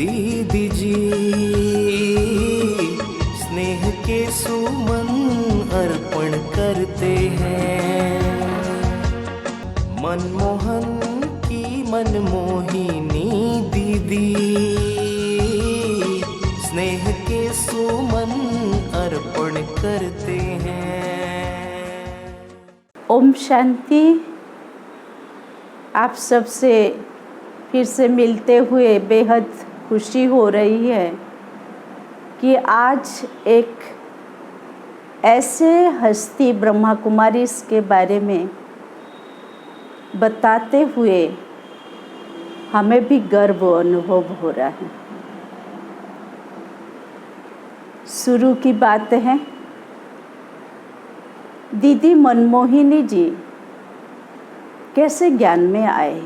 दीदी जी, स्नेह के सुमन अर्पण करते हैं। मनमोहन की मनमोहिनी दीदी, स्नेह के सुमन अर्पण करते हैं। ओम शांति। आप सबसे फिर से मिलते हुए बेहद खुशी हो रही है कि आज एक ऐसे हस्ती ब्रह्मा कुमारी के बारे में बताते हुए हमें भी गर्व अनुभव हो रहा है। शुरू की बात है, दीदी मनमोहिनी जी कैसे ज्ञान में आए।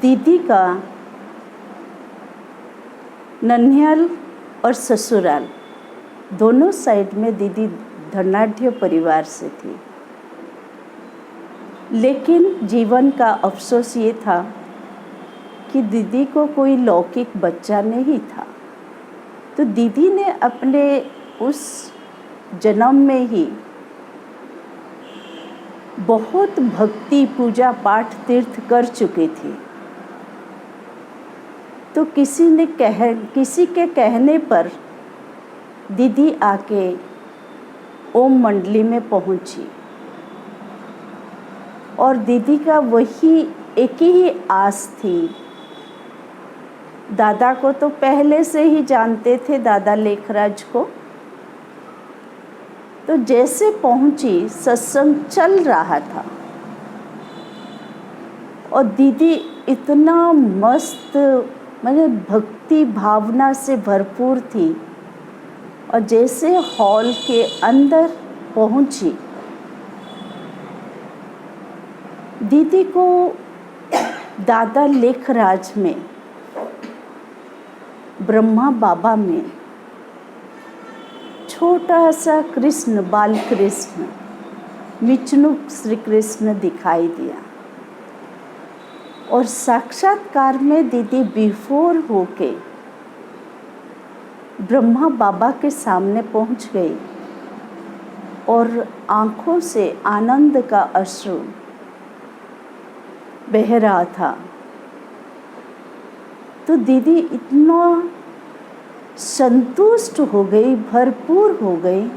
दीदी का ननिहाल और ससुराल दोनों साइड में दीदी धनाढ़ परिवार से थी, लेकिन जीवन का अफसोस ये था कि दीदी को कोई लौकिक बच्चा नहीं था। तो दीदी ने अपने उस जन्म में ही बहुत भक्ति पूजा पाठ तीर्थ कर चुकी थी। तो किसी के कहने पर दीदी आके ओम मंडली में पहुंची और दीदी का वही एक ही आस थी। दादा को तो पहले से ही जानते थे, दादा लेखराज को। तो जैसे पहुंची, सत्संग चल रहा था और दीदी इतना मस्त माने भक्ति भावना से भरपूर थी। और जैसे हॉल के अंदर पहुंची, दीदी को दादा लेखराज में, ब्रह्मा बाबा में छोटा सा कृष्ण, बाल कृष्ण, विष्णु श्री कृष्ण दिखाई दिया। और साक्षात्कार में दीदी बिफोर होके ब्रह्मा बाबा के सामने पहुंच गई और आंखों से आनंद का अश्रु बह रहा था। तो दीदी इतना संतुष्ट हो गई, भरपूर हो गई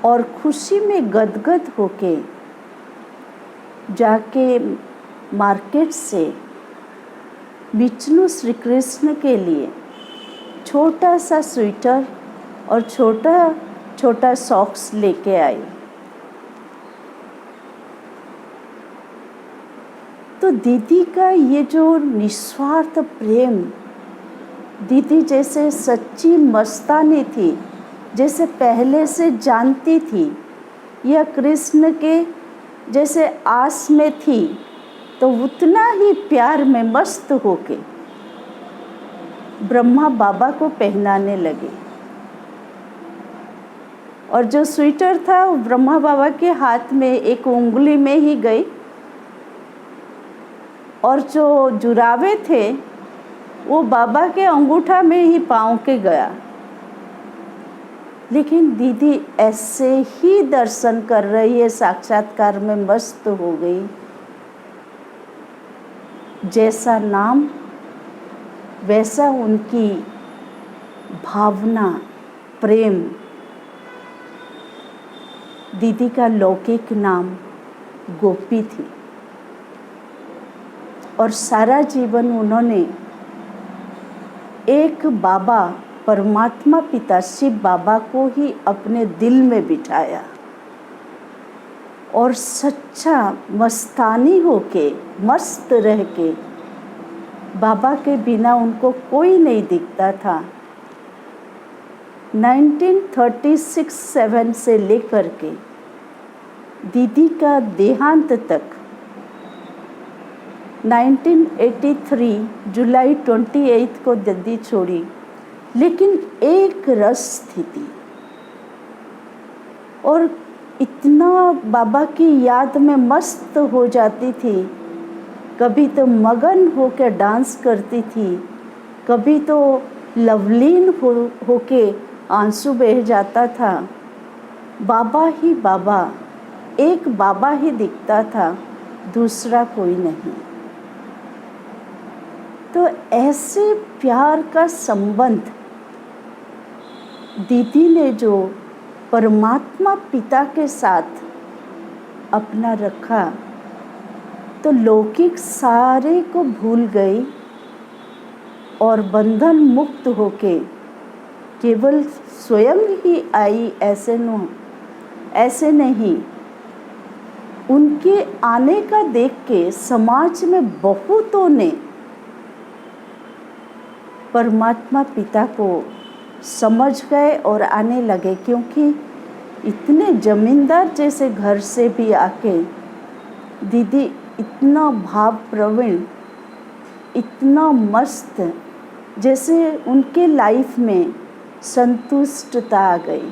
और खुशी में गदगद होके जाके मार्केट से विष्णु श्री कृष्ण के लिए छोटा सा स्वेटर और छोटा छोटा सॉक्स लेके आई। तो दीदी का ये जो निस्वार्थ प्रेम, दीदी जैसे सच्ची मस्तानी थी, जैसे पहले से जानती थी या कृष्ण के जैसे आस में थी, तो उतना ही प्यार में मस्त होके ब्रह्मा बाबा को पहनाने लगे। और जो स्वेटर था वो ब्रह्मा बाबा के हाथ में एक उंगली में ही गई और जो जुराबे थे वो बाबा के अंगूठा में ही पाँव के गया। लेकिन दीदी ऐसे ही दर्शन कर रही है, साक्षात्कार में मस्त हो गई। जैसा नाम वैसा उनकी भावना, प्रेम। दीदी का लौकिक नाम गोपी थी और सारा जीवन उन्होंने एक बाबा, परमात्मा पिता शिव बाबा को ही अपने दिल में बिठाया और सच्चा मस्तानी होके, मस्त रह के, बाबा के बिना उनको कोई नहीं दिखता था। 1936-7 से लेकर के दीदी का देहांत तक 1983 जुलाई 28 को दीदी छोड़ी, लेकिन एक रस थी और इतना बाबा की याद में मस्त हो जाती थी कभी तो मगन होकर डांस करती थी, कभी तो लवलीन होके आंसू बह जाता था। बाबा ही बाबा, एक बाबा ही दिखता था, दूसरा कोई नहीं। तो ऐसे प्यार का संबंध दीदी ने जो परमात्मा पिता के साथ अपना रखा, तो लौकिक सारे को भूल गई और बंधन मुक्त होके केवल स्वयं ही आई, ऐसे नहीं। उनके आने का देख के समाज में बहुतों ने परमात्मा पिता को समझ गए और आने लगे, क्योंकि इतने जमींदार जैसे घर से भी आके दीदी इतना भाव प्रवीण, इतना मस्त, जैसे उनके लाइफ में संतुष्टता आ गई।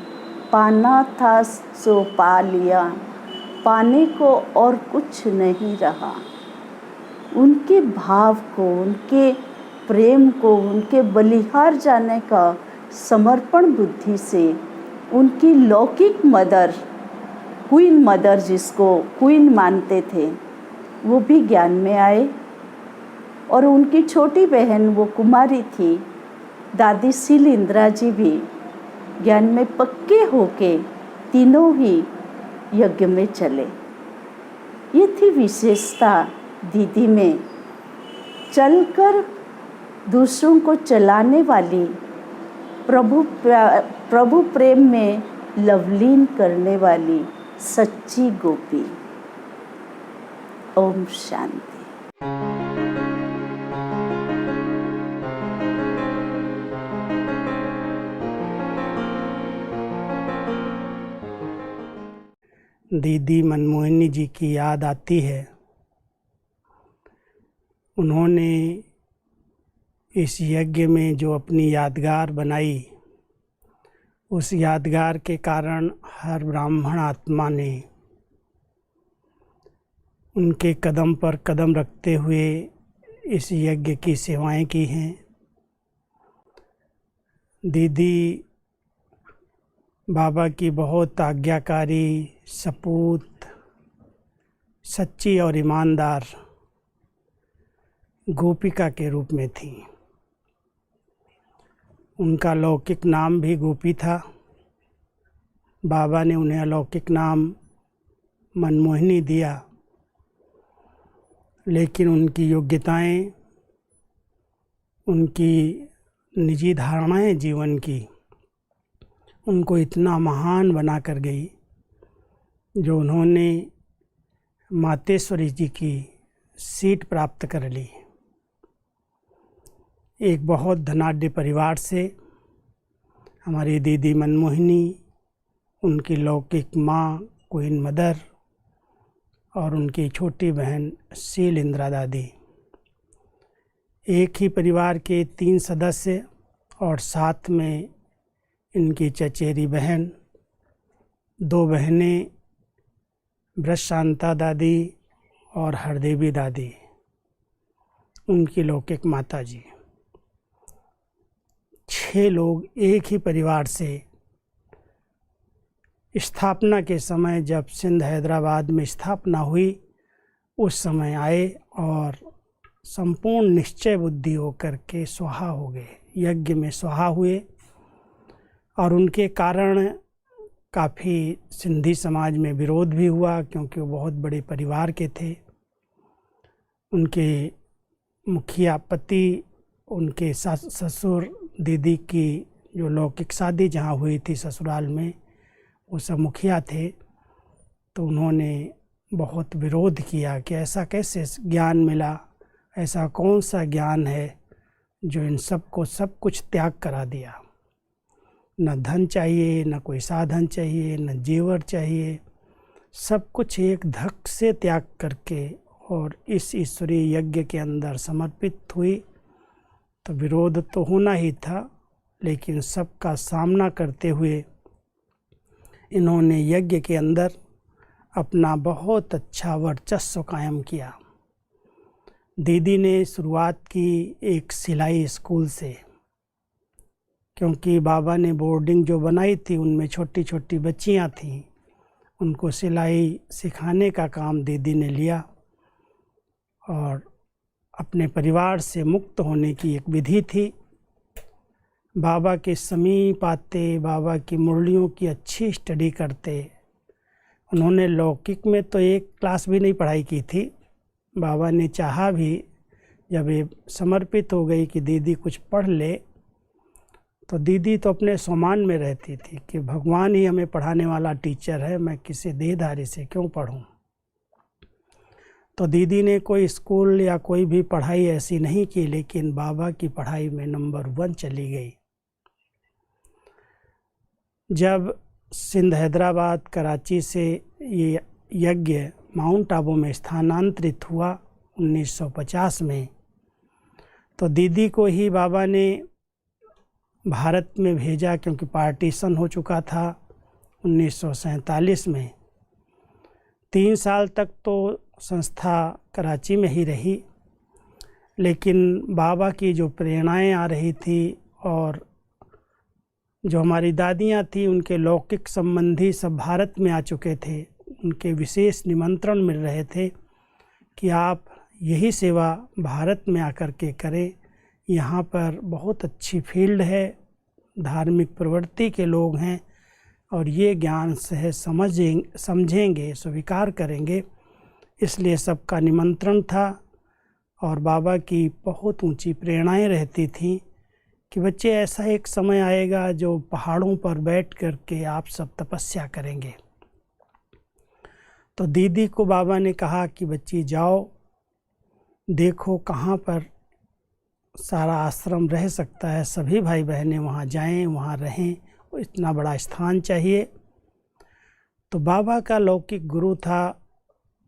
पाना था सो पा लिया, पाने को और कुछ नहीं रहा। उनके भाव को, उनके प्रेम को, उनके बलिहार जाने का समर्पण बुद्धि से उनकी लौकिक मदर, क्वीन मदर जिसको क्वीन मानते थे, वो भी ज्ञान में आए। और उनकी छोटी बहन वो कुमारी थी, दादी शीलेंद्रा जी भी ज्ञान में पक्के होके तीनों ही यज्ञ में चले। ये थी विशेषता दीदी में, चलकर दूसरों को चलाने वाली, प्रभु प्रेम में लवलीन करने वाली सच्ची गोपी। ओम शांति। दीदी मनमोहिनी जी की याद आती है। उन्होंने इस यज्ञ में जो अपनी यादगार बनाई, उस यादगार के कारण हर ब्राह्मण आत्मा ने उनके कदम पर कदम रखते हुए इस यज्ञ की सेवाएं की हैं। दीदी बाबा की बहुत आज्ञाकारी, सपूत, सच्ची और ईमानदार गोपिका के रूप में थी। उनका लौकिक नाम भी गोपी था। बाबा ने उन्हें अलौकिक नाम मनमोहिनी दिया, लेकिन उनकी योग्यताएं, उनकी निजी धारणाएं जीवन की उनको इतना महान बना कर गई, जो उन्होंने मातेश्वरी जी की सीट प्राप्त कर ली। एक बहुत धनाढ्य परिवार से हमारी दीदी मनमोहिनी, उनकी लौकिक माँ क्वीन मदर और उनकी छोटी बहन शीलेंद्रा दादी, एक ही परिवार के 3 सदस्य और साथ में इनकी चचेरी बहन, 2 बहनें ब्रजशांता दादी और हरदेवी दादी, उनकी लौकिक माता जी। 6 लोग एक ही परिवार से स्थापना के समय, जब सिंध हैदराबाद में स्थापना हुई, उस समय आए और संपूर्ण निश्चय बुद्धि होकर के स्वाहा हो गए, यज्ञ में स्वाहा हुए। और उनके कारण काफ़ी सिंधी समाज में विरोध भी हुआ, क्योंकि वो बहुत बड़े परिवार के थे। उनके मुखिया पति, उनके ससुर, दीदी की जो लौकिक शादी जहाँ हुई थी ससुराल में, वो सब मुखिया थे। तो उन्होंने बहुत विरोध किया कि ऐसा कैसे ज्ञान मिला, ऐसा कौन सा ज्ञान है जो इन सबको सब कुछ त्याग करा दिया। न धन चाहिए, न कोई साधन चाहिए, न जेवर चाहिए, सब कुछ एक धक से त्याग करके और इस ईश्वरीय यज्ञ के अंदर समर्पित हुई। तो विरोध तो होना ही था, लेकिन सबका सामना करते हुए इन्होंने यज्ञ के अंदर अपना बहुत अच्छा वर्चस्व कायम किया। दीदी ने शुरुआत की एक सिलाई स्कूल से, क्योंकि बाबा ने बोर्डिंग जो बनाई थी उनमें छोटी छोटी बच्चियां थीं, उनको सिलाई सिखाने का काम दीदी ने लिया और अपने परिवार से मुक्त होने की एक विधि थी। बाबा के समीप आते, बाबा की मुरलियों की अच्छी स्टडी करते। उन्होंने लौकिक में तो एक क्लास भी नहीं पढ़ाई की थी। बाबा ने चाहा भी, जब ये समर्पित हो गई कि दीदी कुछ पढ़ ले, तो दीदी तो अपने सम्मान में रहती थी कि भगवान ही हमें पढ़ाने वाला टीचर है, मैं किसी देहधारी से क्यों पढ़ूं। तो दीदी ने कोई स्कूल या कोई भी पढ़ाई ऐसी नहीं की, लेकिन बाबा की पढ़ाई में नंबर 1 चली गई। जब सिंध, हैदराबाद, कराची से ये यज्ञ माउंट आबू में स्थानांतरित हुआ 1950 में, तो दीदी को ही बाबा ने भारत में भेजा, क्योंकि पार्टीशन हो चुका था 1947 में। 3 साल तक तो संस्था कराची में ही रही, लेकिन बाबा की जो प्रेरणाएं आ रही थी और जो हमारी दादियाँ थी, उनके लौकिक संबंधी सब भारत में आ चुके थे। उनके विशेष निमंत्रण मिल रहे थे कि आप यही सेवा भारत में आकर के करें, यहाँ पर बहुत अच्छी फील्ड है, धार्मिक प्रवृत्ति के लोग हैं और ये ज्ञान से समझेंगे, स्वीकार करेंगे। इसलिए सबका निमंत्रण था और बाबा की बहुत ऊंची प्रेरणाएं रहती थीं कि बच्चे, ऐसा एक समय आएगा जो पहाड़ों पर बैठ कर के आप सब तपस्या करेंगे। तो दीदी को बाबा ने कहा कि बच्ची जाओ, देखो कहाँ पर सारा आश्रम रह सकता है, सभी भाई बहनें वहाँ जाएं, वहाँ रहें, इतना बड़ा स्थान चाहिए। तो बाबा का लौकिक गुरु था,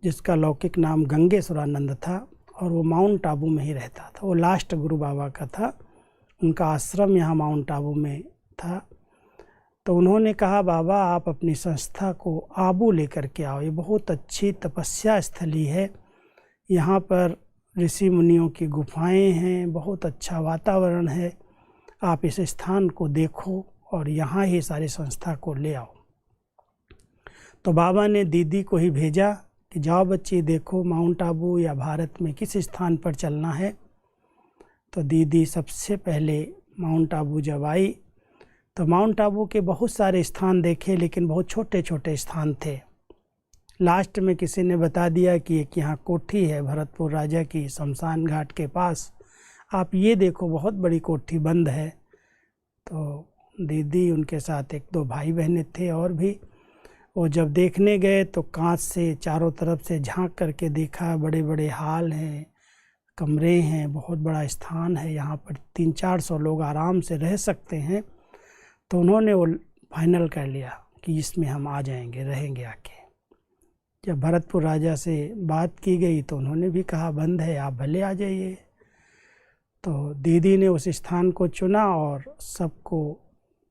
जिसका लौकिक नाम गंगेश्वरानंद था, और वो माउंट आबू में ही रहता था। वो लास्ट गुरु बाबा का था, उनका आश्रम यहाँ माउंट आबू में था। तो उन्होंने कहा, बाबा आप अपनी संस्था को आबू लेकर के आओ, ये बहुत अच्छी तपस्या स्थली है, यहाँ पर ऋषि मुनियों की गुफाएं हैं, बहुत अच्छा वातावरण है, आप इस स्थान को देखो और यहाँ ही सारी संस्था को ले आओ। तो बाबा ने दीदी को ही भेजा कि जाओ बच्ची, देखो माउंट आबू या भारत में किस स्थान पर चलना है। तो दीदी सबसे पहले माउंट आबू जब आई तो माउंट आबू के बहुत सारे स्थान देखे, लेकिन बहुत छोटे छोटे स्थान थे। लास्ट में किसी ने बता दिया कि एक यहाँ कोठी है भरतपुर राजा की, शमशान घाट के पास, आप ये देखो बहुत बड़ी कोठी बंद है। तो दीदी, उनके साथ 1-2 भाई बहनें थे और भी, वो जब देखने गए तो कांच से चारों तरफ से झांक करके देखा, बड़े बड़े हाल हैं, कमरे हैं, बहुत बड़ा स्थान है, यहाँ पर 300-400 लोग आराम से रह सकते हैं। तो उन्होंने वो फाइनल कर लिया कि इसमें हम आ जाएंगे, रहेंगे आके। जब भरतपुर राजा से बात की गई तो उन्होंने भी कहा बंद है, आप भले आ जाइए। तो दीदी ने उस स्थान को चुना और सबको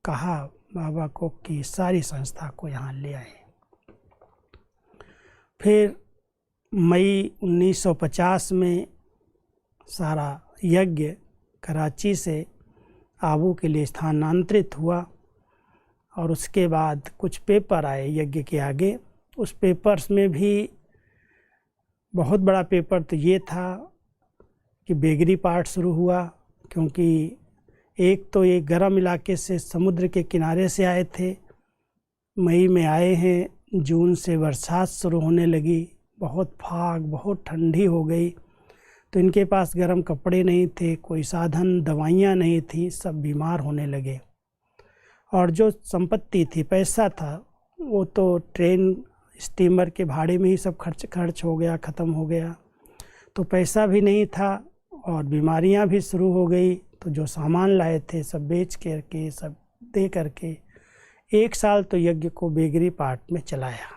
कहा बाबा को कि सारी संस्था को यहाँ ले आए। फिर मई 1950 में सारा यज्ञ कराची से आबू के लिए स्थानांतरित हुआ और उसके बाद कुछ पेपर आए यज्ञ के आगे। उस पेपर्स में भी बहुत बड़ा पेपर तो ये था कि बेगरी पार्ट शुरू हुआ, क्योंकि एक तो ये गर्म इलाके से समुद्र के किनारे से आए थे, मई में आए हैं, जून से बरसात शुरू होने लगी, बहुत फाग, बहुत ठंडी हो गई, तो इनके पास गर्म कपड़े नहीं थे, कोई साधन, दवाइयाँ नहीं थी, सब बीमार होने लगे। और जो संपत्ति थी, पैसा था, वो तो ट्रेन स्टीमर के भाड़े में ही सब खर्च हो गया, ख़त्म हो गया। तो पैसा भी नहीं था और बीमारियां भी शुरू हो गई। तो जो सामान लाए थे सब बेच करके, सब दे करके 1 साल तो यज्ञ को बेगरी पार्ट में चलाया।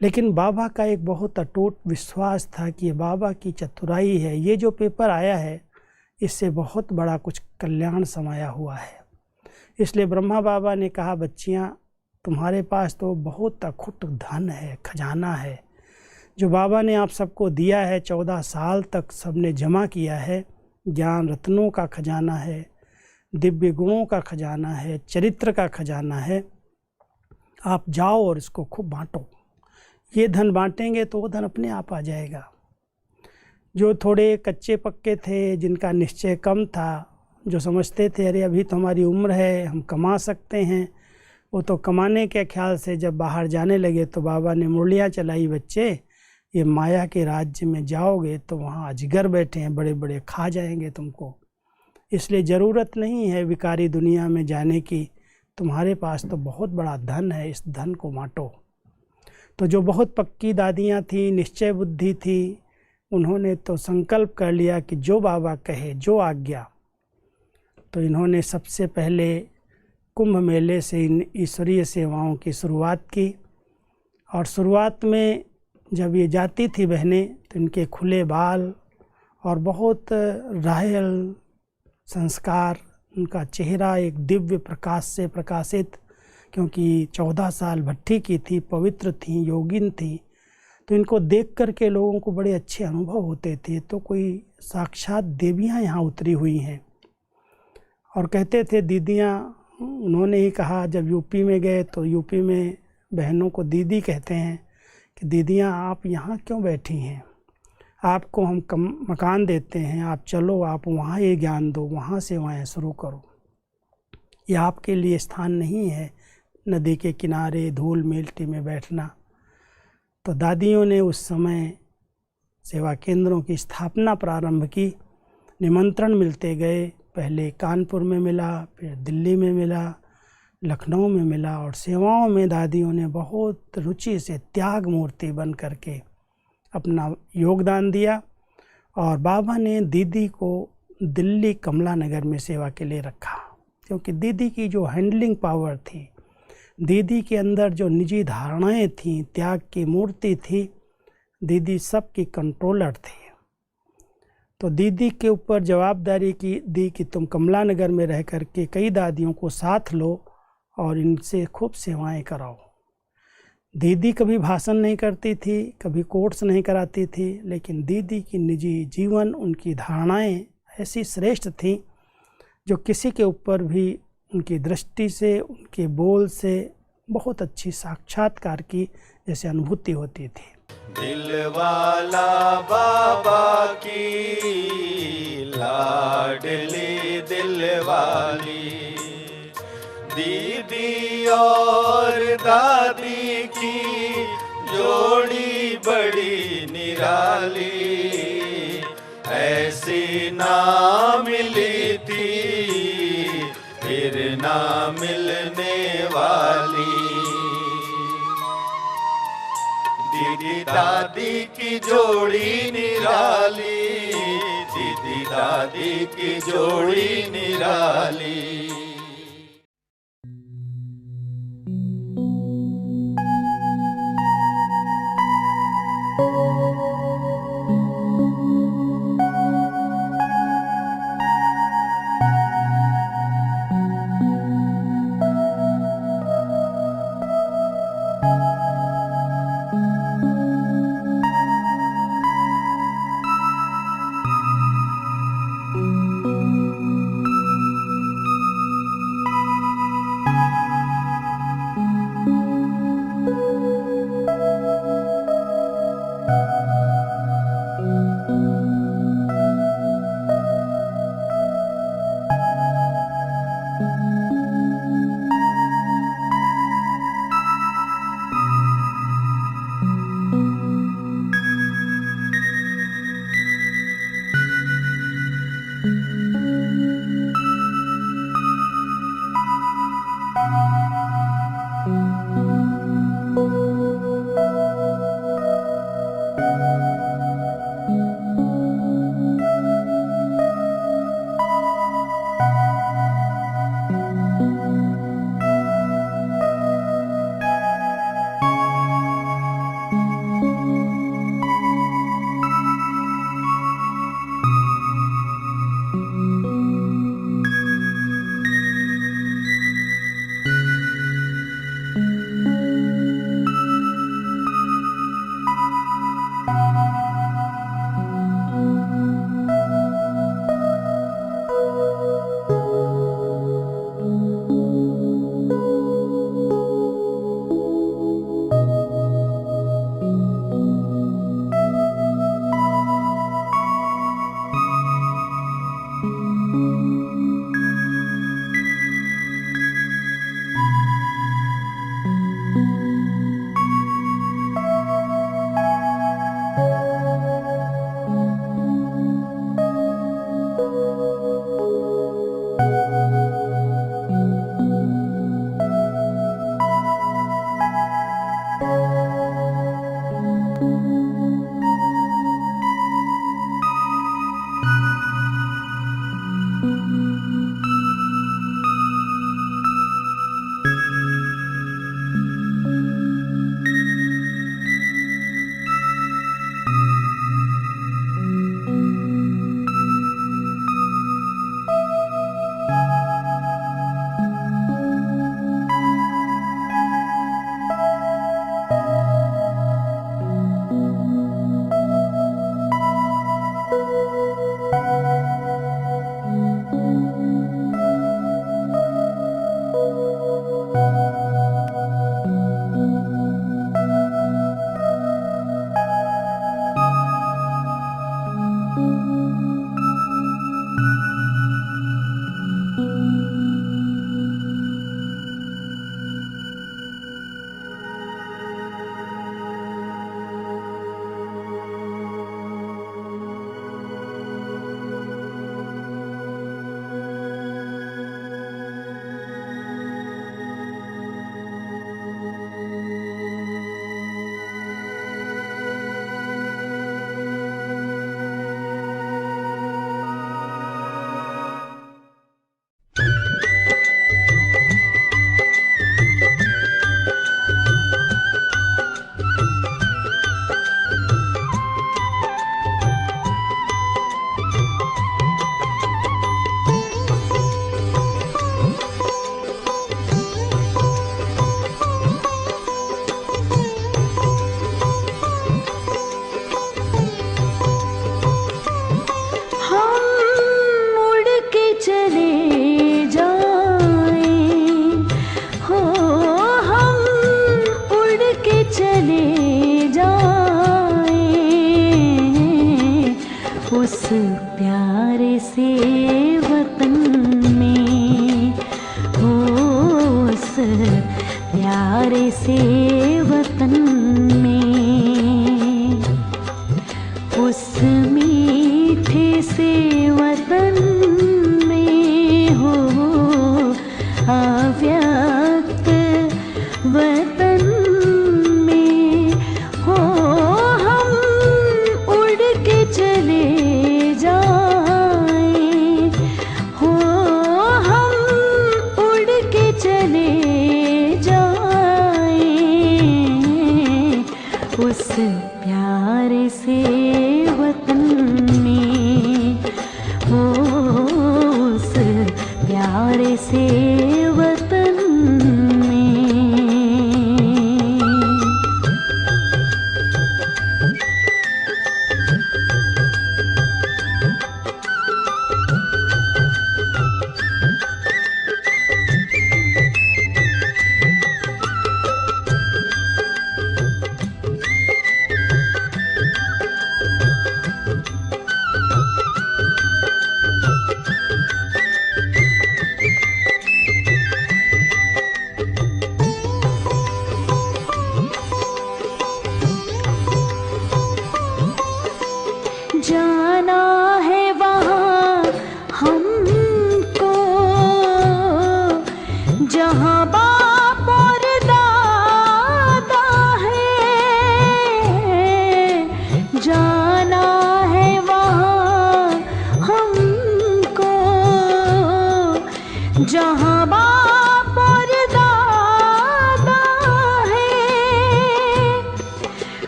लेकिन बाबा का एक बहुत अटूट विश्वास था कि ये बाबा की चतुराई है, ये जो पेपर आया है इससे बहुत बड़ा कुछ कल्याण समाया हुआ है। इसलिए ब्रह्मा बाबा ने कहा, बच्चियाँ तुम्हारे पास तो बहुत अखुट धन है, खजाना है, जो बाबा ने आप सबको दिया है, 14 साल तक सबने जमा किया है, ज्ञान रत्नों का खजाना है, दिव्य गुणों का खजाना है, चरित्र का खजाना है। आप जाओ और इसको खूब बांटो। ये धन बांटेंगे तो वो धन अपने आप आ जाएगा। जो थोड़े कच्चे पक्के थे, जिनका निश्चय कम था, जो समझते थे अरे अभी तो हमारी उम्र है, हम कमा सकते हैं, वो तो कमाने के ख्याल से जब बाहर जाने लगे तो बाबा ने मुरलियाँ चलाई, बच्चे ये माया के राज्य में जाओगे तो वहाँ अजगर बैठे हैं, बड़े बड़े खा जाएंगे तुमको, इसलिए ज़रूरत नहीं है विकारी दुनिया में जाने की, तुम्हारे पास तो बहुत बड़ा धन है, इस धन को बांटो। तो जो बहुत पक्की दादियाँ थी, निश्चय बुद्धि थी, उन्होंने तो संकल्प कर लिया कि जो बाबा कहे, जो आज्ञा। तो इन्होंने सबसे पहले कुंभ मेले से इन ईश्वरीय सेवाओं की शुरुआत की। और शुरुआत में जब ये जाती थी बहनें तो इनके खुले बाल और बहुत रायल संस्कार, उनका चेहरा एक दिव्य प्रकाश से प्रकाशित, क्योंकि 14 साल भट्ठी की थी, पवित्र थी, योगिन थी, तो इनको देख कर के लोगों को बड़े अच्छे अनुभव होते थे, तो कोई साक्षात देवियाँ यहाँ उतरी हुई हैं। और कहते थे दीदियाँ, उन्होंने ही कहा जब यूपी में गए तो यूपी में बहनों को दीदी कहते हैं कि दीदियाँ आप यहाँ क्यों बैठी हैं, आपको हम मकान देते हैं, आप चलो, आप वहाँ ये ज्ञान दो, वहाँ सेवाएं शुरू करो, ये आपके लिए स्थान नहीं है नदी के किनारे धूल मिट्टी में बैठना। तो दादियों ने उस समय सेवा केंद्रों की स्थापना प्रारंभ की। निमंत्रण मिलते गए, पहले कानपुर में मिला, फिर दिल्ली में मिला, लखनऊ में मिला, और सेवाओं में दादियों ने बहुत रुचि से त्याग मूर्ति बन करके अपना योगदान दिया। और बाबा ने दीदी को दिल्ली कमला नगर में सेवा के लिए रखा, क्योंकि दीदी की जो हैंडलिंग पावर थी, दीदी के अंदर जो निजी धारणाएं थीं, त्याग की मूर्ति थी, दीदी सबकी कंट्रोलर थी। तो दीदी के ऊपर जवाबदारी की दी कि तुम कमला नगर में रह कर के कई दादियों को साथ लो और इनसे खूब सेवाएं कराओ। दीदी कभी भाषण नहीं करती थी, कभी कोर्स नहीं कराती थी, लेकिन दीदी की निजी जीवन, उनकी धारणाएं ऐसी श्रेष्ठ थीं जो किसी के ऊपर भी उनकी दृष्टि से, उनके बोल से बहुत अच्छी साक्षात्कार की जैसे अनुभूति होती थी। दिल वाला बाबा की लाडली दिल वाली, दीदी और दादी की जोड़ी बड़ी निराली, ऐसी ना मिली थी फिर ना मिलने वाली। दीदी दादी की जोड़ी निराली, दीदी दादी की जोड़ी निराली। प्यारे से वतन में, हो उस प्यारे से वतन में, उस मीठे से वतन में, हो अव्यक्त वतन में, हो हम उड़ के चले जाएं, हो हम उड़ के चले जाएं, उस प्यारे से वतन में, हो उस प्यारे से वतन में। जाना है वहाँ हमको जहाँ बाप और दादा है, जाना है वहाँ हमको जहाँ बाप और दादा है,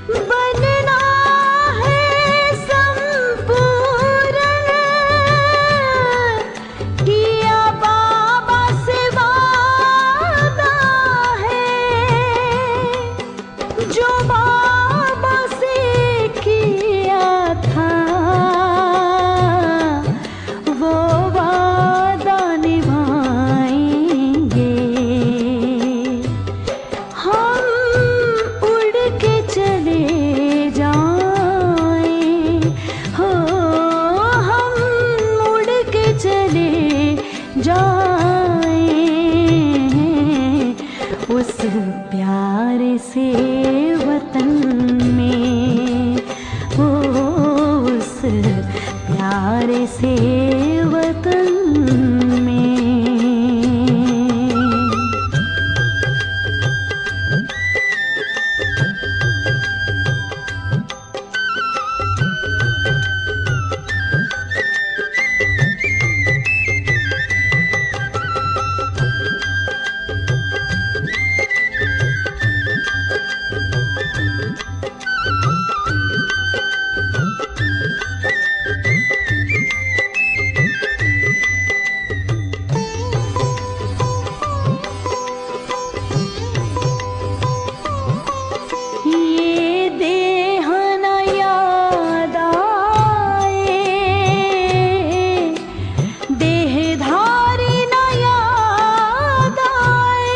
बनना किया बाबा से वादा है, जो बाबा से किया था वो वादा निभाएंगे, हम उड़ के चले जाएं, हो हम उड़ के चले जाएं, उस प्यारे से वतन में, हो उस प्यारे से वतन में। ये देह न याद आए, देहधारी न याद आए,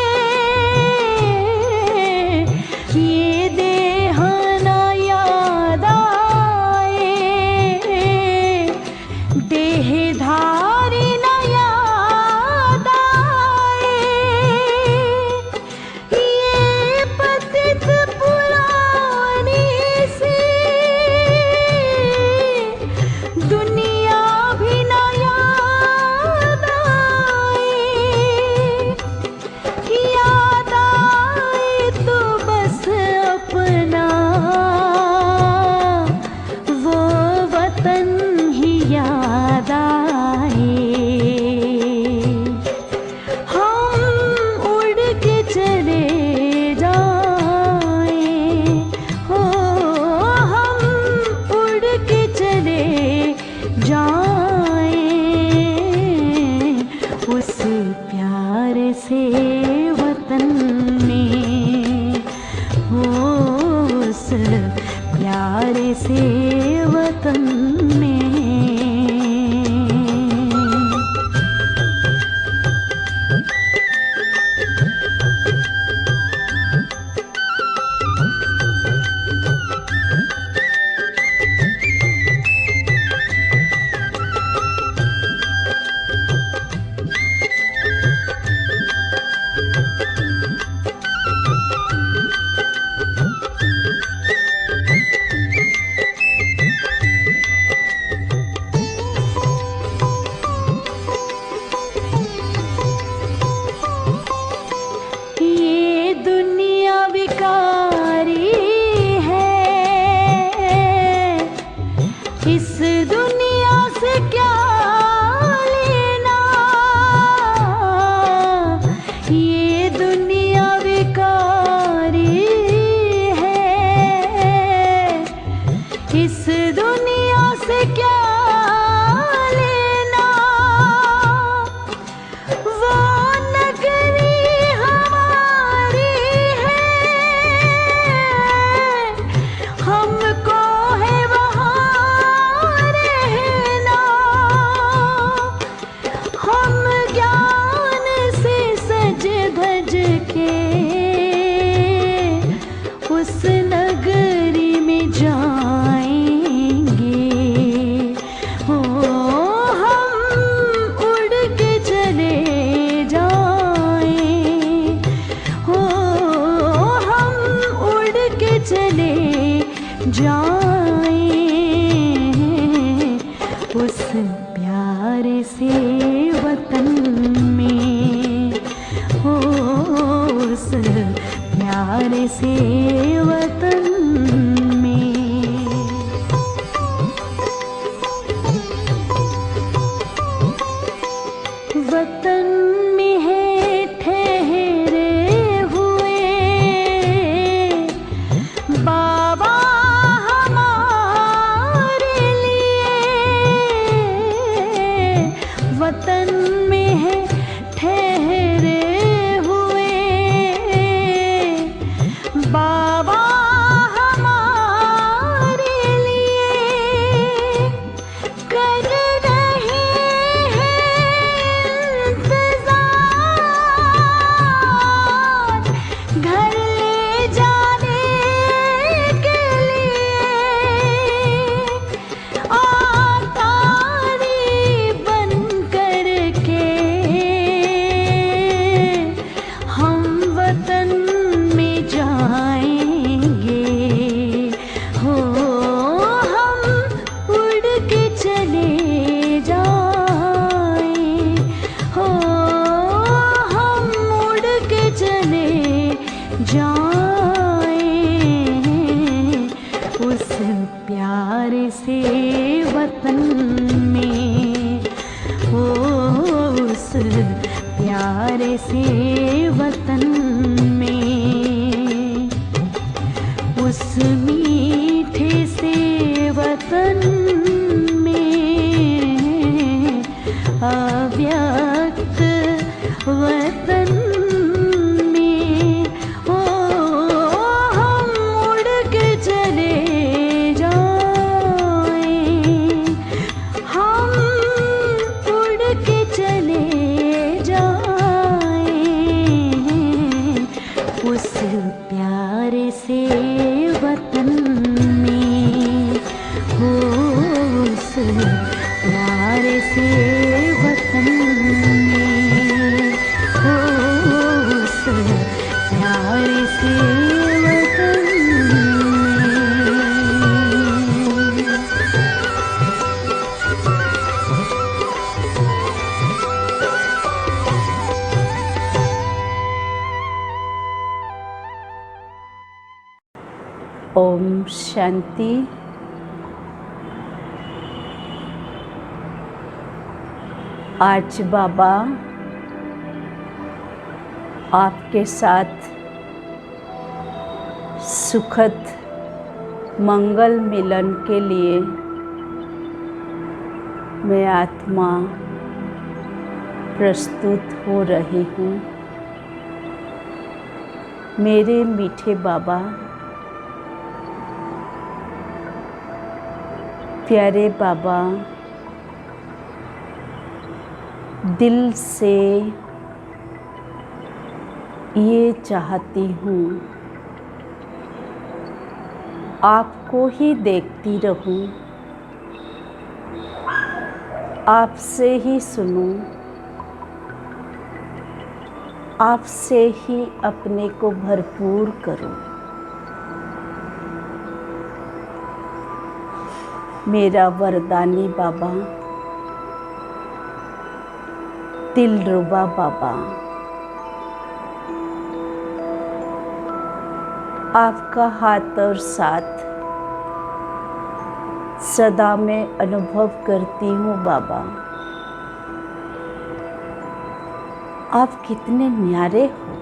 ये देह न याद आए, देहधारी न याद आए, ये पतित पुरानी सी दुनिया भी न याद आए तो बस अपना वो वतन ही याद आए, उस प्यारे से वतन में, हो उस प्यारे से वतन में। वतन में है ठहरे हुए बाबा हमारे लिए, वतन में है ठहरे हुए बाबा हमारे लिए, कर रहे हैं इंतजार घर ले जाने के लिए। आतारी बन कर के हम वतन में जाएंगे, हो हम उड़ के चले जाएं, हो हम उड़ के चले जाएं उस प्यारे से वतन में, हो उस प्यारे से वतन में। उस मीठे से वतन में, अव्यक्त वतन में, ओ हम उड़ के चले जाएं, हम उड़ के चले जाएं उस प्यारे से वतन में, हो उस प्यारे से वतन में, हो उस प्यारे से वतन में। ओम शांति। आज बाबा आपके साथ सुखद मंगल मिलन के लिए मैं आत्मा प्रस्तुत हो रही हूँ। मेरे मीठे बाबा, प्यारे बाबा, दिल से ये चाहती हूँ आपको ही देखती रहूं, आपसे ही सुनूं, आपसे ही अपने को भरपूर करूं। मेरा वरदानी बाबा, दिलरुबा बाबा, आपका हाथ और साथ सदा मैं अनुभव करती हूँ बाबा। आप कितने न्यारे हो,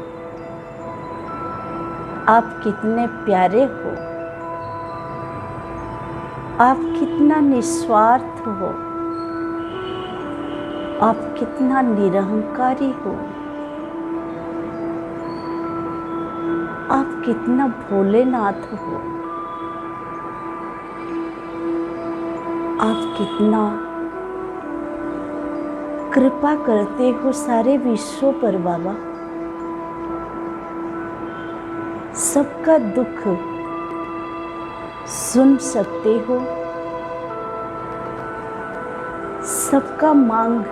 आप कितने प्यारे हो, आप कितना निस्वार्थ हो, आप कितना निरहंकारी हो, आप कितना भोलेनाथ हो, आप कितना कृपा करते हो सारे विश्व पर बाबा। सबका दुख सुन सकते हो, सबका मांग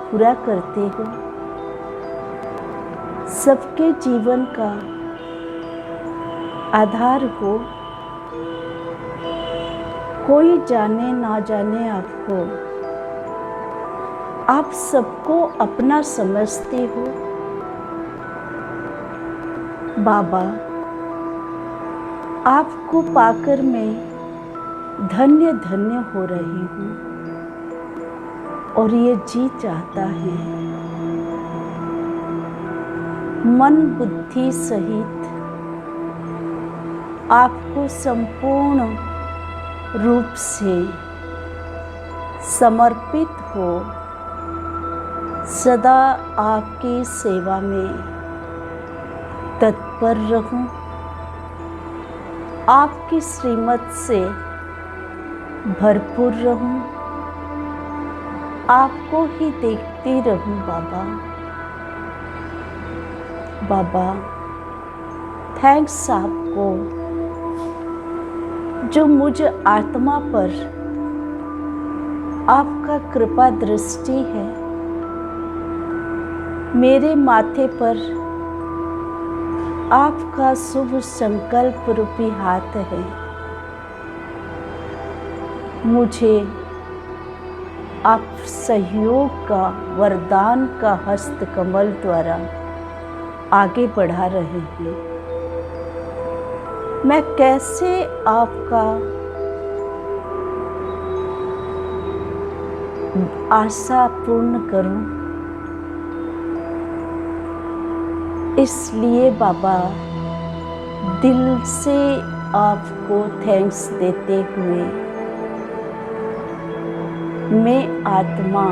पूरा करते हो, सबके जीवन का आधार हो। कोई जाने ना जाने आपको आप सबको अपना समझते हो। बाबा, आपको पाकर मैं धन्य धन्य हो रही हूँ और ये जी चाहता है मन बुद्धि सहित आपको संपूर्ण रूप से समर्पित हो, सदा आपकी सेवा में तत्पर रहूं, आपकी श्रीमत से भरपूर रहूं, आपको ही देखती रहूं। बाबा, बाबा थैंक्स आपको जो मुझ आत्मा पर आपका कृपा दृष्टि है, मेरे माथे पर आपका शुभ संकल्प रूपी हाथ है। मुझे आप सहयोग का वरदान का हस्त कमल द्वारा आगे बढ़ा रहे हैं। मैं कैसे आपका आशा पूर्ण करूं? इसलिए बाबा दिल से आपको थैंक्स देते हुए मैं आत्मा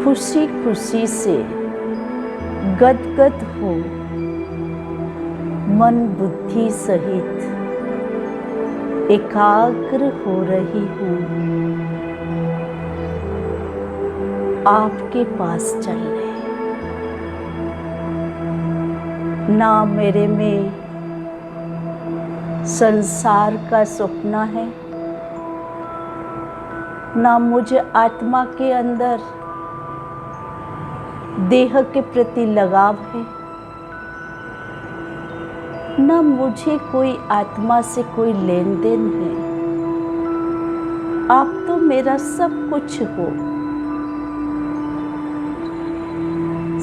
खुशी खुशी से गदगद हो, मन बुद्धि सहित एकाग्र हो रही हूँ आपके पास चलने। ना मेरे में संसार का सपना है, ना मुझे आत्मा के अंदर देह के प्रति लगाव है, ना मुझे कोई आत्मा से कोई लेन देन है। आप तो मेरा सब कुछ हो,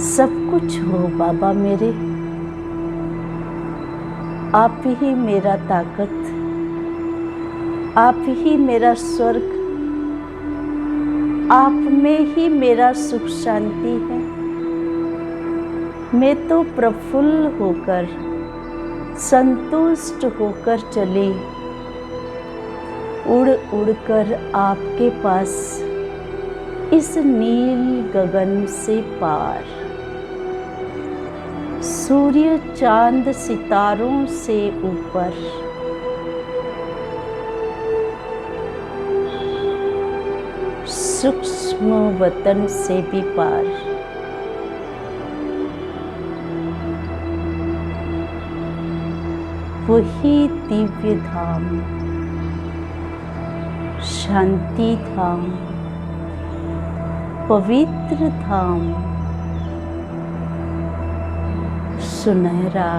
सब कुछ हो बाबा मेरे। आप ही मेरा ताकत, आप ही मेरा स्वर्ग, आप में ही मेरा सुख शांति है। मैं तो प्रफुल्ल होकर, संतुष्ट होकर चली, उड़ उड़कर आपके पास इस नील गगन से पार, सूर्य चांद सितारों से ऊपर, सूक्ष्म वतन से भी पार। वही दिव्य धाम, शांति धाम, पवित्र धाम, सुनहरा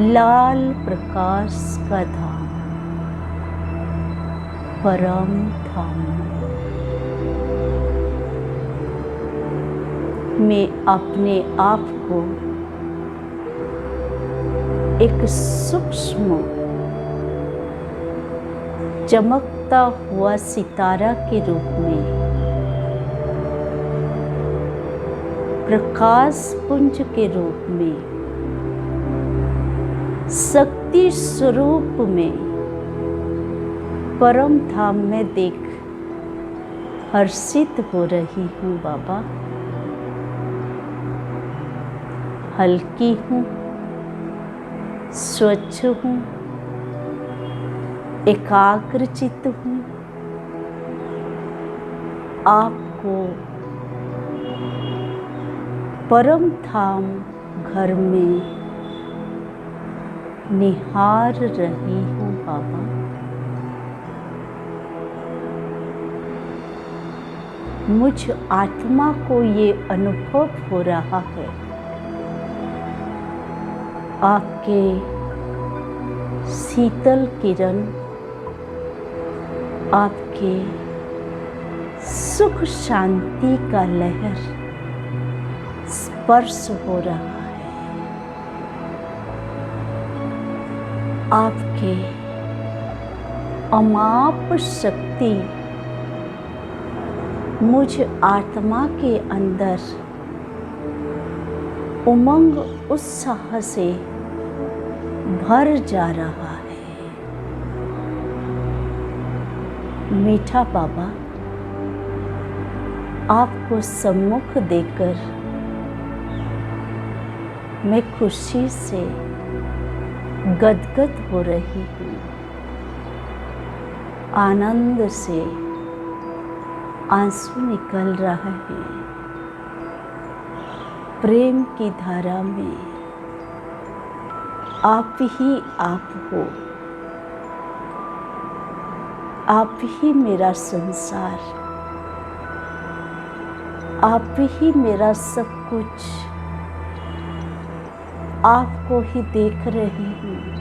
लाल प्रकाश का धाम, परम धाम। मैं अपने आप को एक सूक्ष्म चमकता हुआ सितारा के रूप में, प्रकाश पुंज के रूप में, शक्ति स्वरूप में, परम धाम में देख हर्षित हो रही हूँ बाबा। हल्की हूँ, स्वच्छ हूँ, एकाग्रचित्त हूँ। आपको परम धाम घर में निहार रही हूँ बाबा। मुझ आत्मा को ये अनुभव हो रहा है, आपके शीतल किरण, आपके सुख शांति का लहर स्पर्श हो रहा है। आपके अमाप शक्ति मुझ आत्मा के अंदर उमंग उत्साह से भर जा रहा है। मीठा बाबा, आपको सम्मुख देकर मैं खुशी से गदगद हो रही हूँ। आनंद से आंसू निकल रहा है। प्रेम की धारा में आप ही आप हो। आप ही मेरा संसार, आप ही मेरा सब कुछ। आपको ही देख रही हूँ।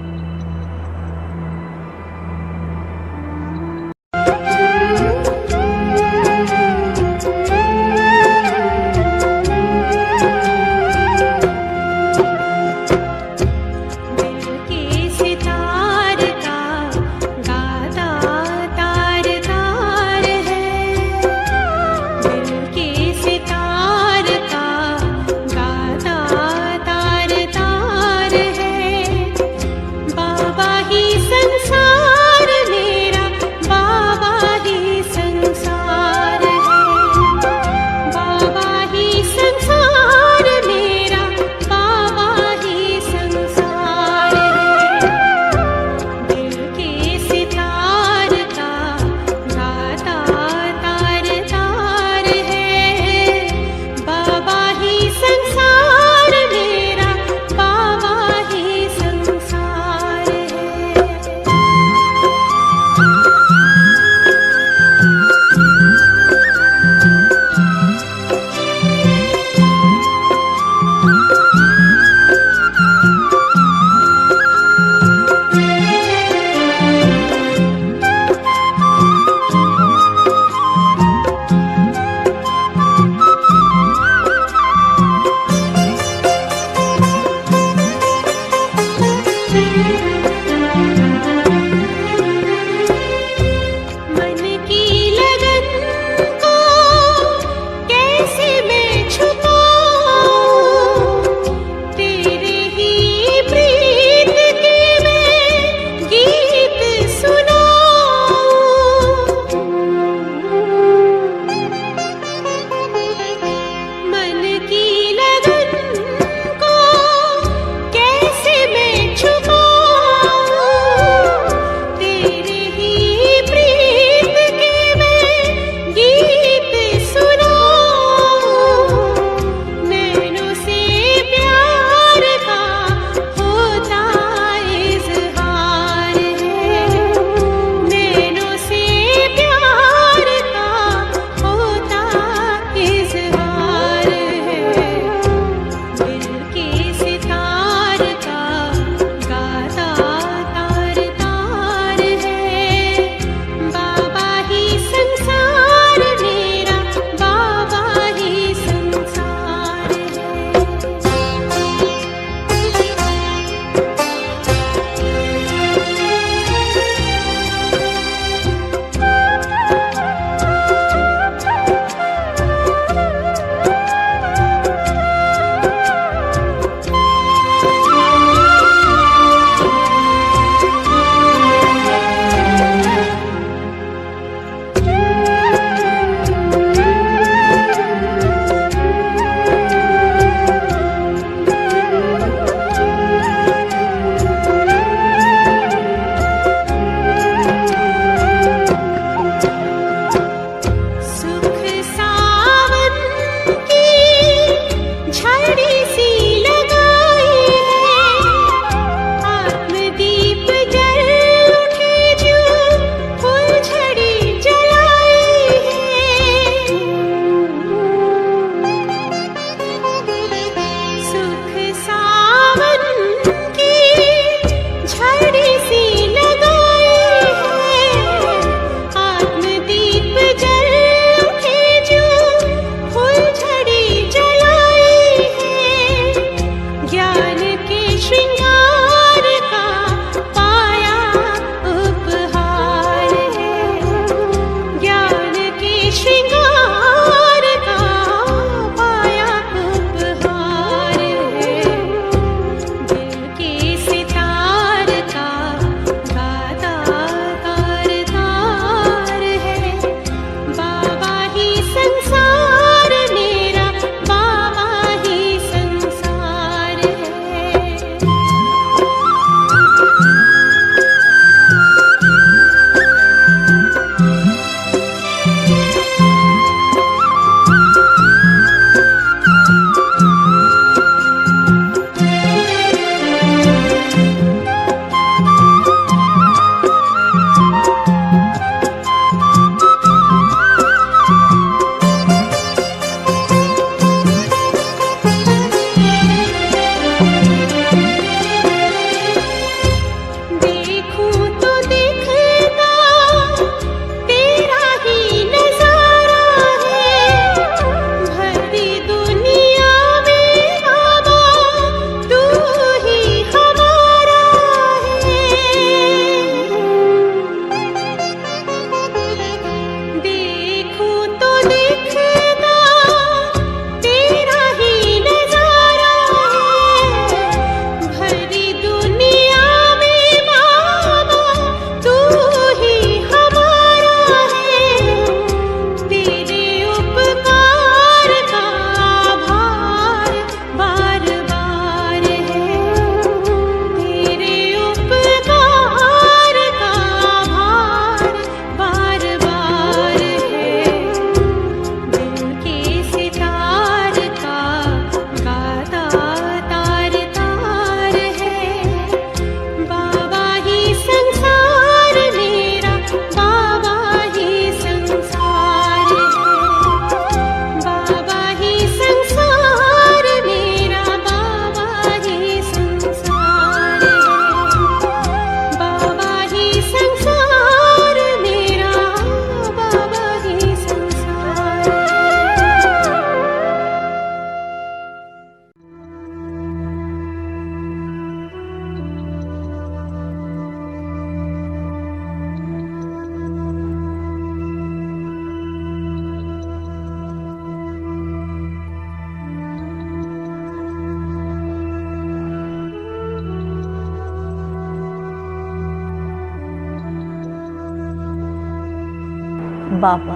बाबा,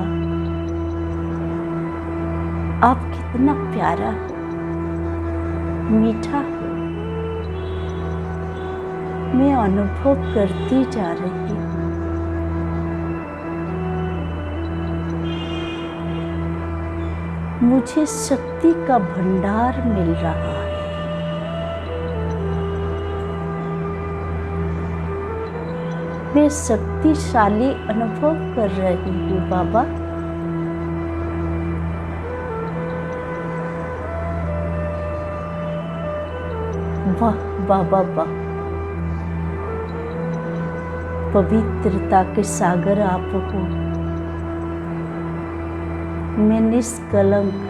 आप कितना प्यारा, मीठा हो, मैं अनुभव करती जा रही हूँ। मुझे शक्ति का भंडार मिल रहा है। मैं शक्तिशाली अनुभव कर रही हूँ बाबा। वाह बाबा वाह, पवित्रता के सागर आप हो। मैं निष्कलंक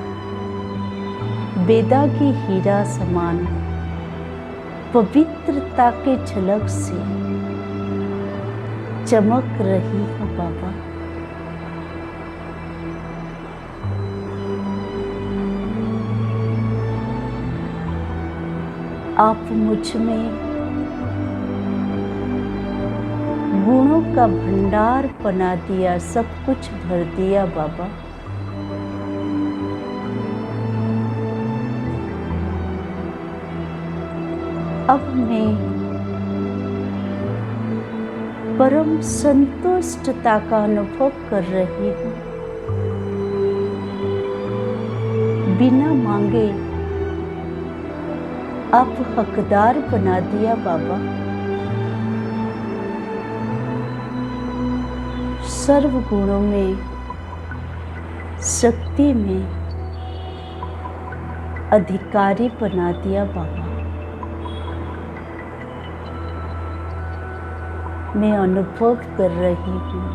बेदागी हीरा समान पवित्रता के झलक से चमक रही हूँ बाबा। आप मुझ में गुणों का भंडार बना दिया, सब कुछ भर दिया बाबा। अब मैं परम संतुष्टता का अनुभव कर रही हूँ। बिना मांगे आप हकदार बना दिया बाबा। सर्व गुणों में, शक्ति में अधिकारी बना दिया बाबा। मैं अनुभव कर रही हूँ,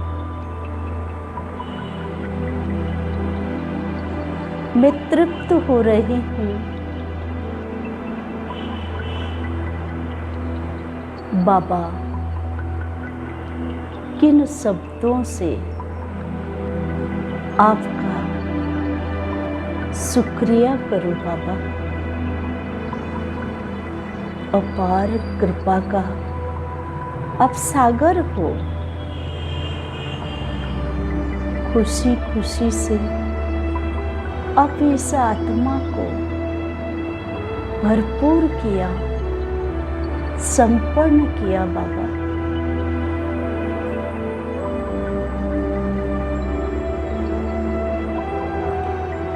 मैं तृप्त हो रही हूँ। बाबा, किन शब्दों से आपका शुक्रिया करूं बाबा। अपार कृपा का आप सागर हो। खुशी खुशी से आप इस आत्मा को भरपूर किया, संपन्न किया बाबा।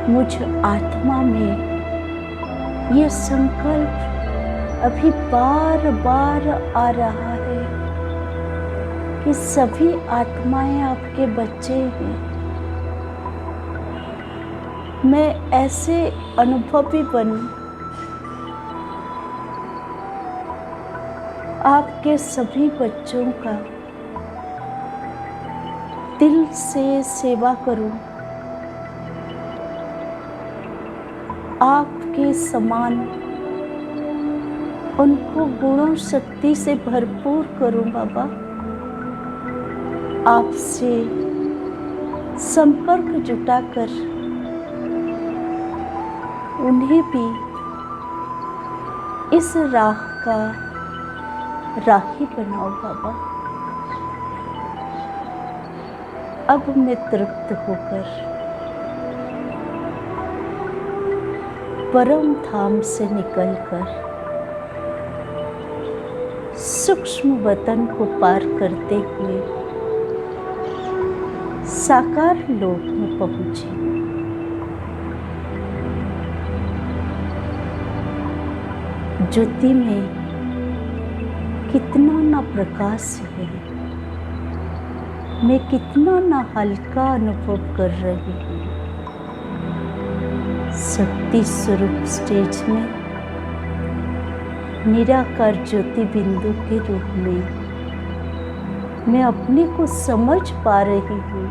मुझ आत्मा में ये संकल्प अभी बार बार आ रहा है कि सभी आत्माएं आपके बच्चे हैं। मैं ऐसे अनुभवी बनूं, आपके सभी बच्चों का दिल से सेवा करूं, आपके समान उनको गुणों शक्ति से भरपूर करूं बाबा। आपसे संपर्क जुटाकर उन्हें भी इस राह का राही बनाओ बाबा। अब मैं तृप्त होकर परम धाम से निकलकर सूक्ष्म वतन को पार करते हुए साकार लोक में पहुंची। ज्योति में कितना ना प्रकाश है, मैं कितना ना हल्का अनुभव कर रही हूँ। शक्ति स्वरूप स्टेज में निराकार ज्योति बिंदु के रूप में मैं अपने को समझ पा रही हूँ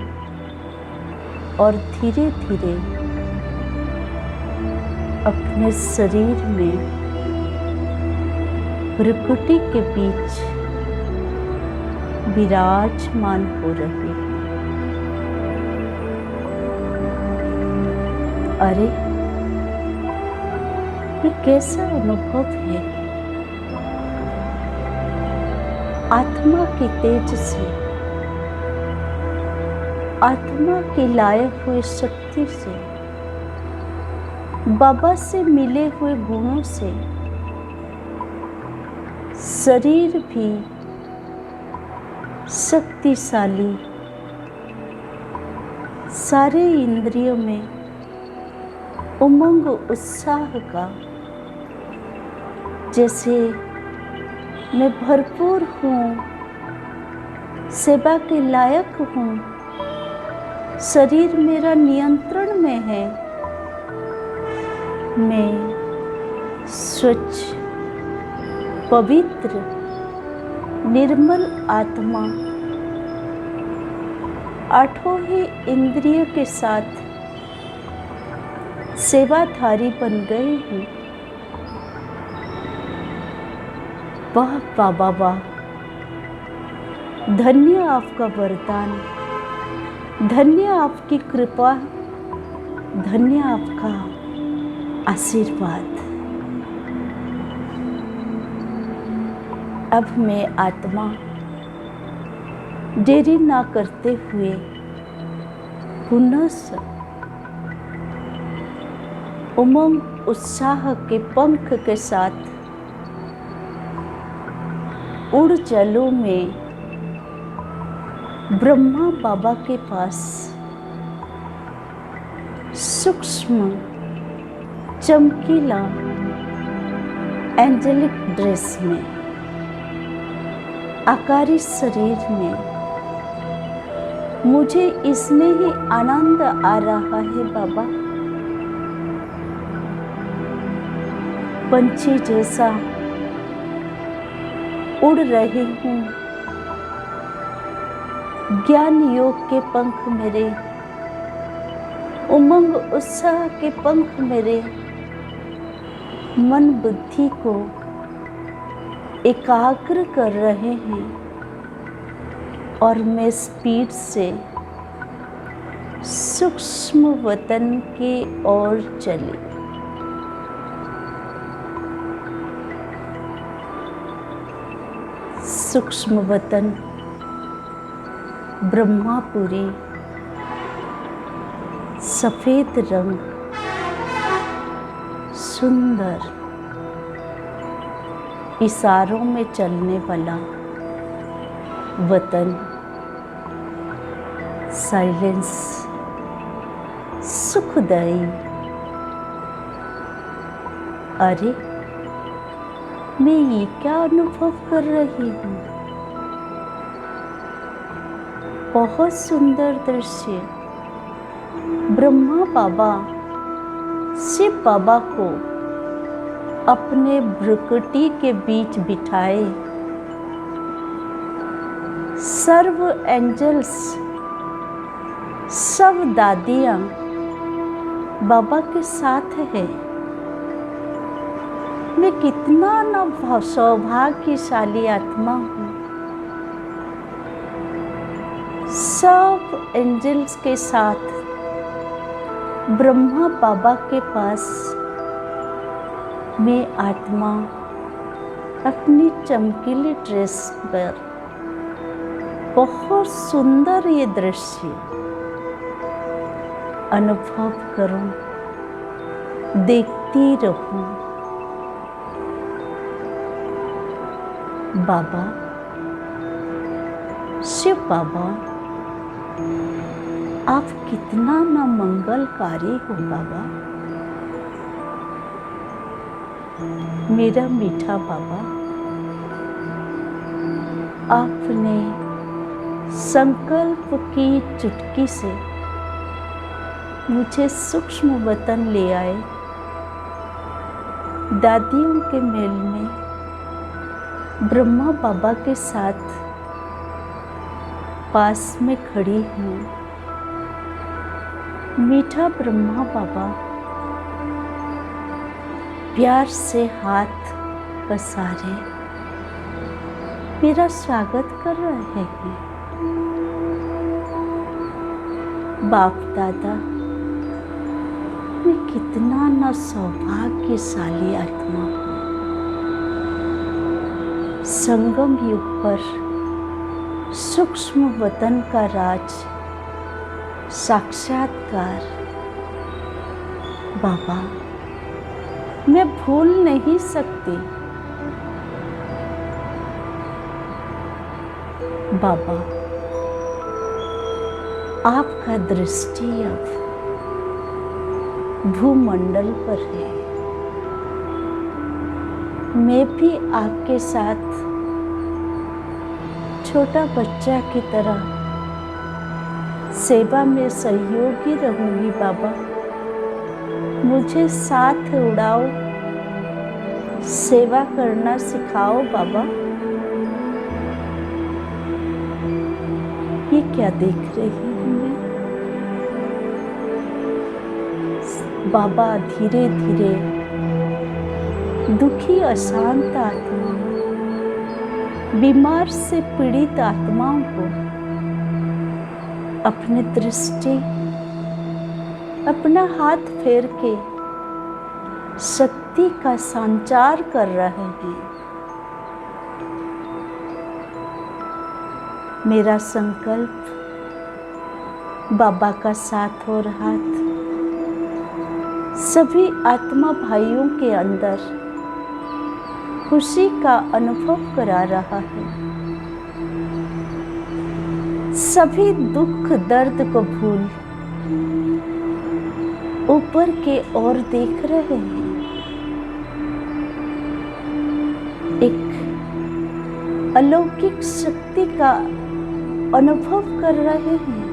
और धीरे धीरे अपने शरीर में प्रकृति के बीच विराजमान हो रही हूँ। अरे, ये कैसा अनुभव है? आत्मा के तेज से आत्मा के लाए हुए शक्ति से, बाबा से मिले हुए गुणों से शरीर भी शक्तिशाली, सारे इंद्रियों में उमंग उत्साह का, जैसे मैं भरपूर हूँ, सेवा के लायक हूँ, शरीर मेरा नियंत्रण में है, मैं स्वच्छ, पवित्र, निर्मल आत्मा आठों ही इंद्रियों के साथ सेवाधारी बन गई हूँ। वाह बाबा वाह, धन्य आपका वरदान, धन्य आपकी कृपा, धन्य आपका आशीर्वाद। अब मैं आत्मा देरी ना करते हुए पुनः उमंग उत्साह के पंख के साथ उड़ चलूं में ब्रह्मा बाबा के पास, सूक्ष्म चमकीला एंजेलिक ड्रेस में, आकारी शरीर में। मुझे इसमें ही आनंद आ रहा है बाबा। पंछी जैसा उड़ रही हूँ, ज्ञान योग के पंख मेरे, उमंग उत्साह के पंख मेरे मन बुद्धि को एकाग्र कर रहे हैं और मैं स्पीड से सूक्ष्म वतन की ओर चली। सूक्ष्म वतन ब्रह्मापुरी, सफेद रंग, सुंदर, इशारों में चलने वाला वतन, साइलेंस, सुखदायी। अरे मैं ये क्या अनुभव कर रही हूँ? बहुत सुंदर दृश्य। ब्रह्मा बाबा शिव बाबा को अपने भ्रुकुटी के बीच बिठाए, सर्व एंजल्स, सब दादियाँ बाबा के साथ है। मैं कितना न सौभाग्यशाली आत्मा हूँ। सब एंजल्स के साथ ब्रह्मा बाबा के पास मैं आत्मा अपनी चमकीली ड्रेस पर। बहुत सुंदर ये दृश्य अनुभव करूं, देखती रहूं। बाबा, शिव बाबा, आप कितना ना मंगलकारी हो बाबा। मेरा मीठा बाबा, आपने संकल्प की चुटकी से मुझे सूक्ष्म वतन ले आए। दादियों के मेल में ब्रह्मा बाबा के साथ पास में खड़ी हूँ। मीठा ब्रह्मा बाबा प्यार से हाथ पसारे मेरा स्वागत कर रहे हैं। बाप दादा, मैं कितना न सौभाग्यशाली आत्मा हूँ। संगम युग पर सूक्ष्म वतन का राज साक्षात्कार। बाबा, मैं भूल नहीं सकती। बाबा, आपका दृष्टि अब भूमंडल पर है। मैं भी आपके साथ छोटा बच्चा की तरह सेवा में सहयोगी रहूंगी। बाबा, मुझे साथ उड़ाओ, सेवा करना सिखाओ। बाबा, ये क्या देख रही हूँ मैं? बाबा, धीरे धीरे दुखी अशांत आत्माओं, बीमार से पीड़ित आत्माओं को अपनी दृष्टि, अपना हाथ फेर के शक्ति का संचार कर रहे हैं। मेरा संकल्प बाबा का साथ और हाथ सभी आत्मा भाइयों के अंदर खुशी का अनुभव करा रहा है। सभी दुख दर्द को भूल ऊपर के ओर देख रहे हैं। एक अलौकिक शक्ति का अनुभव कर रहे हैं।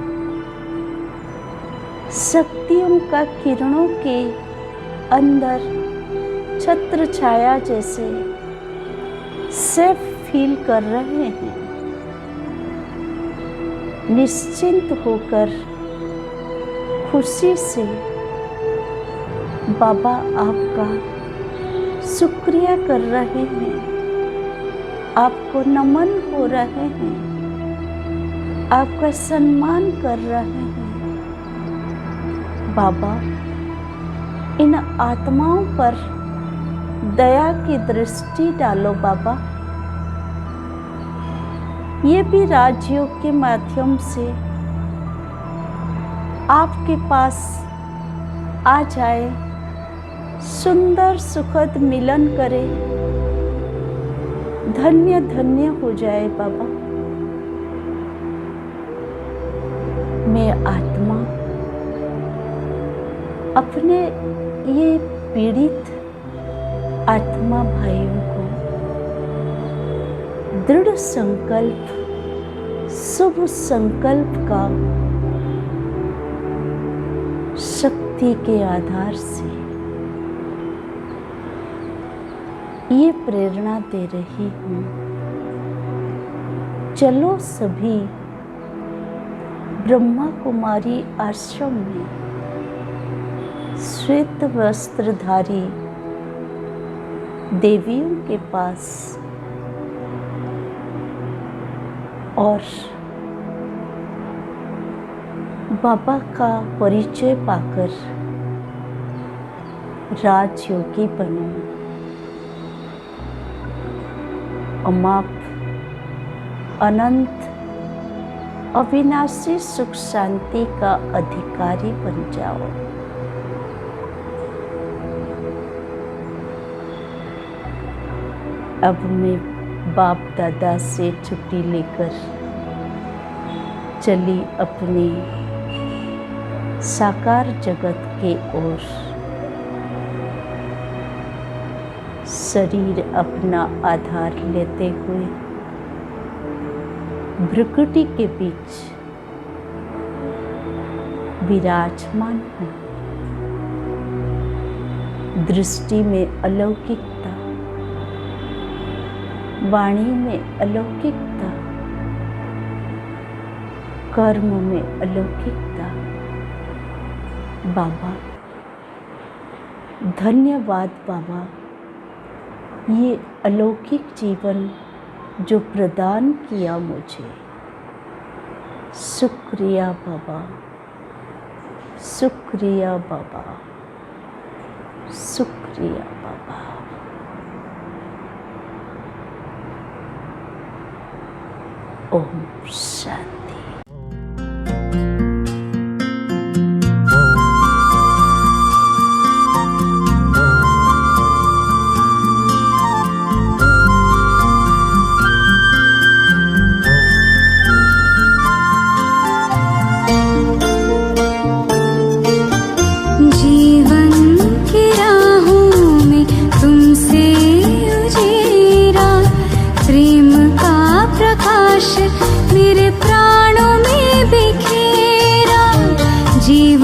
शक्तियों का किरणों के अंदर छत्र छाया जैसे सेफ फील कर रहे हैं। निश्चिंत होकर खुशी से बाबा आपका शुक्रिया कर रहे हैं, आपको नमन हो रहे हैं, आपका सम्मान कर रहे हैं। बाबा, इन आत्माओं पर दया की दृष्टि डालो। बाबा, ये भी राजयोग के माध्यम से आपके पास आ जाए, सुंदर सुखद मिलन करे, धन्य धन्य हो जाए। बाबा, मैं आत्मा अपने ये पीड़ित आत्मा भाइयों को दृढ़ संकल्प, शुभ संकल्प का शक्ति के आधार से ये प्रेरणा दे रही हूँ। चलो सभी ब्रह्मा कुमारी आश्रम में श्वेत वस्त्रधारी देवियों के पास और बाबा का परिचय पाकर राजयोगी बनो। अमाप अनंत अविनाशी सुख शांति का अधिकारी बन जाओ। अब मैं बाप दादा से छुट्टी लेकर चली अपने साकार जगत के ओर। शरीर अपना आधार लेते हुए भ्रुकुटी के बीच विराजमान हूँ। दृष्टि में अलौकिकता, वाणी में अलौकिकता, कर्म में अलौकिकता। बाबा, धन्यवाद बाबा, ये अलौकिक जीवन जो प्रदान किया मुझे। शुक्रिया बाबा, शुक्रिया बाबा, शुक्रिया बाबा। ओम शांति।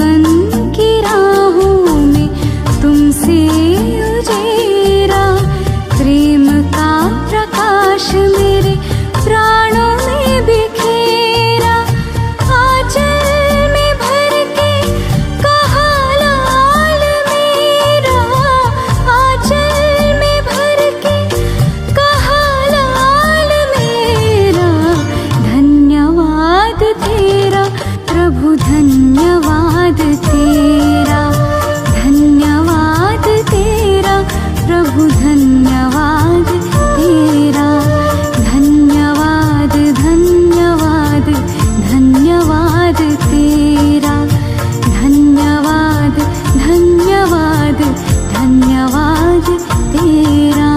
जीवन की राहों में तुमसे उजेरा, प्रेम का प्रकाश मेरे प्राणों में बिखेरा। आंचल में भर के कहा लाल मेरा, आंचल में भर के कहा लाल मेरा। धन्यवाद तेरा प्रभु, धन्यवाद तेरा, धन्यवाद तेरा प्रभु, धन्यवाद तेरा। धन्यवाद धन्यवाद धन्यवाद तेरा, धन्यवाद धन्यवाद धन्यवाद तेरा।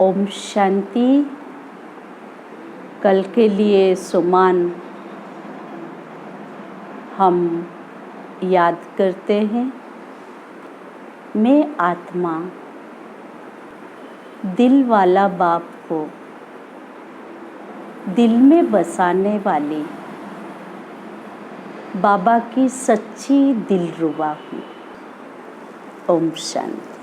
ओम शांति। कल के लिए सुमान हम याद करते हैं। मैं आत्मा दिल वाला बाप को दिल में बसाने वाली बाबा की सच्ची दिलरुबा हूँ। ओम शांति।